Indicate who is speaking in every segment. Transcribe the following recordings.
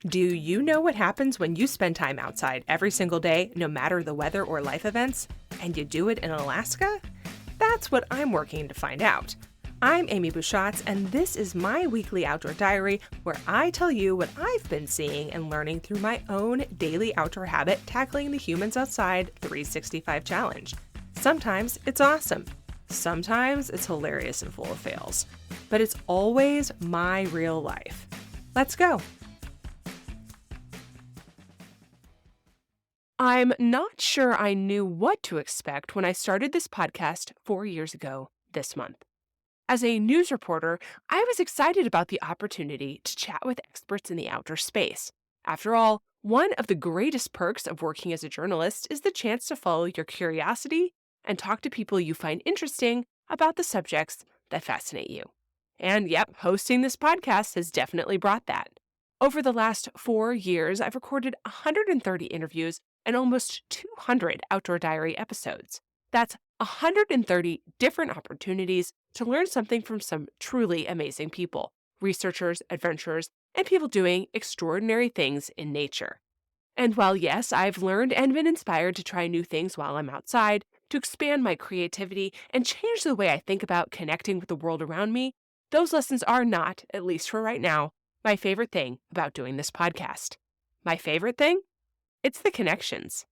Speaker 1: Do you know what happens when you spend time outside every single day, no matter the weather or life events, and you do it in Alaska? That's what I'm working to find out. I'm Amy Bouchatz, and this is my weekly outdoor diary where I tell you what I've been seeing and learning through my own daily outdoor habit tackling the Humans Outside 365 challenge. Sometimes it's awesome. Sometimes it's hilarious and full of fails. But it's always my real life. Let's go. I'm not sure I knew what to expect when I started this podcast 4 years ago this month. As a news reporter, I was excited about the opportunity to chat with experts in the outdoor space. After all, one of the greatest perks of working as a journalist is the chance to follow your curiosity and talk to people you find interesting about the subjects that fascinate you. And yep, hosting this podcast has definitely brought that. Over the last 4 years, I've recorded 130 interviews and almost 200 Outdoor Diary episodes. That's 130 different opportunities to learn something from some truly amazing people, researchers, adventurers, and people doing extraordinary things in nature. And while yes, I've learned and been inspired to try new things while I'm outside, to expand my creativity and change the way I think about connecting with the world around me, those lessons are not, at least for right now, my favorite thing about doing this podcast. My favorite thing? It's the connections.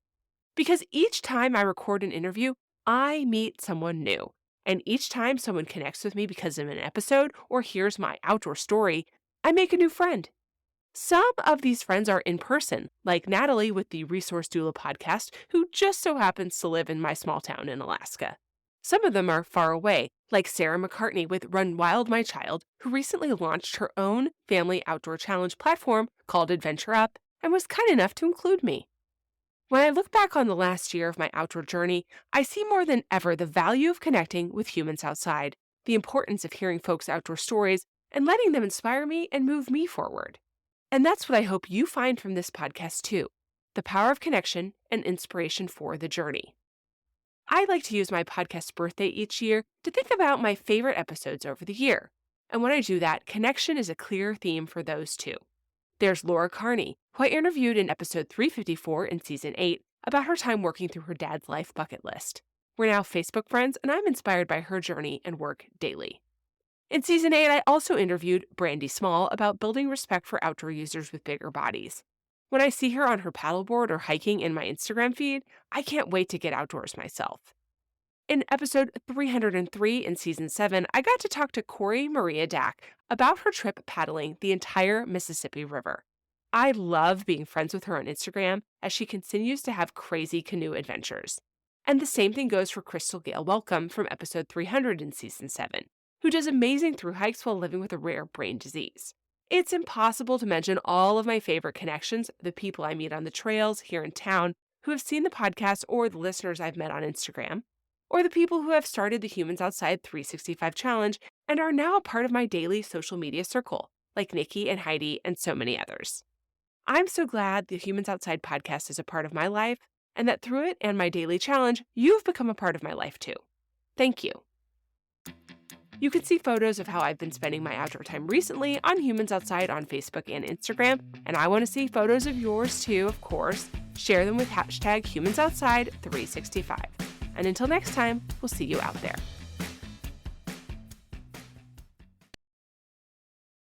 Speaker 1: Because each time I record an interview, I meet someone new. And each time someone connects with me because of an episode or hears my outdoor story, I make a new friend. Some of these friends are in person, like Natalie with the Resource Doula podcast, who just so happens to live in my small town in Alaska. Some of them are far away, like Sarah McCartney with Run Wild My Child, who recently launched her own family outdoor challenge platform called Adventure Up and was kind enough to include me. When I look back on the last year of my outdoor journey, I see more than ever the value of connecting with humans outside, the importance of hearing folks' outdoor stories, and letting them inspire me and move me forward. And that's what I hope you find from this podcast too, the power of connection and inspiration for the journey. I like to use my podcast birthday each year to think about my favorite episodes over the year. And when I do that, connection is a clear theme for those too. There's Laura Carney, who I interviewed in episode 354 in season 8 about her time working through her dad's life bucket list. We're now Facebook friends, and I'm inspired by her journey and work daily. In season 8, I also interviewed Brandi Small about building respect for outdoor users with bigger bodies. When I see her on her paddleboard or hiking in my Instagram feed, I can't wait to get outdoors myself. In episode 303 in season 7, I got to talk to Cory Maria Dack about her trip paddling the entire Mississippi River. I love being friends with her on Instagram as she continues to have crazy canoe adventures. And the same thing goes for Crystal Gail Welcome from episode 300 in season 7, who does amazing thru hikes while living with a rare brain disease. It's impossible to mention all of my favorite connections, the people I meet on the trails here in town who have seen the podcast or the listeners I've met on Instagram, or the people who have started the Humans Outside 365 challenge and are now a part of my daily social media circle, like Nikki and Heidi and so many others. I'm so glad the Humans Outside podcast is a part of my life, and that through it and my daily challenge, you've become a part of my life too. Thank you. You can see photos of how I've been spending my outdoor time recently on Humans Outside on Facebook and Instagram, and I want to see photos of yours too, of course. Share them with hashtag HumansOutside365. And until next time, we'll see you out there.